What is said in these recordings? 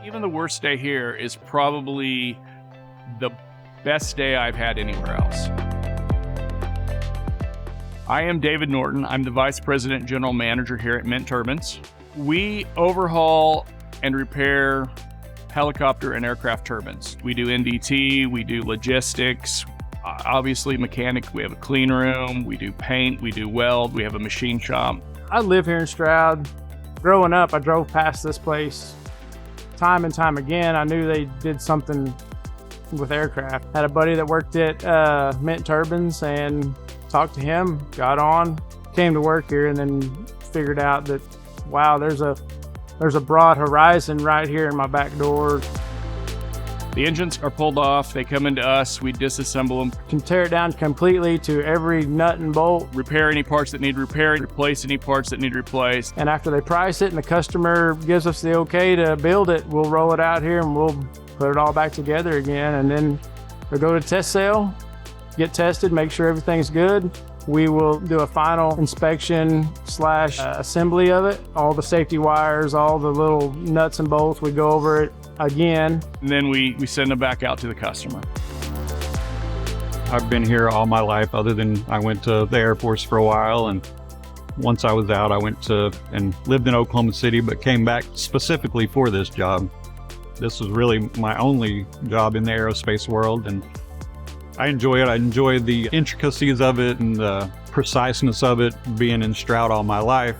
Even the worst day here is probably the best day I've had anywhere else. I am David Norton. I'm the Vice President General Manager here at Mint Turbines. We overhaul and repair helicopter and aircraft turbines. We do NDT, we do logistics, obviously mechanic, we have a clean room, we do paint, we do weld, we have a machine shop. I live here in Stroud. Growing up, I drove past this place time and time again. I knew they did something with aircraft. Had a buddy that worked at Mint Turbines and talked to him, got on, came to work here, and then figured out that, wow, there's a broad horizon right here in my back door. The engines are pulled off, they come into us, we disassemble them. Can tear it down completely to every nut and bolt. Repair any parts that need repaired, replace any parts that need replaced. And after they price it and the customer gives us the okay to build it, we'll roll it out here and we'll put it all back together again. And then we'll go to test sale, get tested, make sure everything's good. We will do a final inspection / assembly of it. All the safety wires, all the little nuts and bolts, we go over it again. And then we send them back out to the customer. I've been here all my life, other than I went to the Air Force for a while. And once I was out, I went to and lived in Oklahoma City, but came back specifically for this job. This was really my only job in the aerospace world, and I enjoy it. I enjoy the intricacies of it and the preciseness of it. Being in Stroud all my life,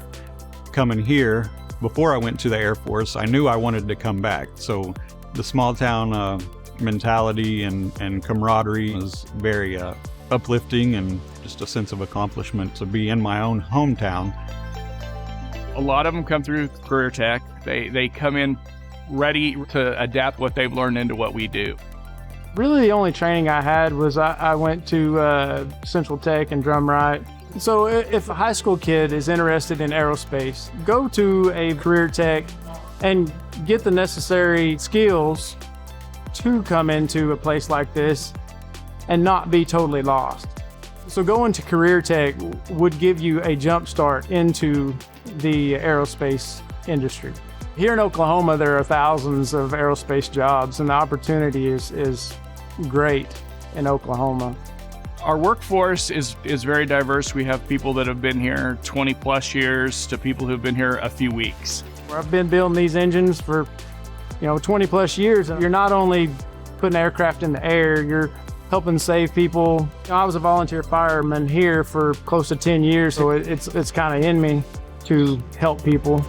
coming here, before I went to the Air Force, I knew I wanted to come back. So the small town mentality and camaraderie was very uplifting, and just a sense of accomplishment to be in my own hometown. A lot of them come through CareerTech. They come in ready to adapt what they've learned into what we do. Really, the only training I had was I went to Central Tech and Drumright. So if a high school kid is interested in aerospace, go to a CareerTech and get the necessary skills to come into a place like this and not be totally lost. So going to CareerTech would give you a jump start into the aerospace industry. Here in Oklahoma, there are thousands of aerospace jobs, and the opportunity is great in Oklahoma. Our workforce is very diverse. We have people that have been here 20 plus years to people who've been here a few weeks. I've been building these engines for 20 plus years. You're not only putting aircraft in the air, you're helping save people. I was a volunteer fireman here for close to 10 years, so it's kind of in me to help people.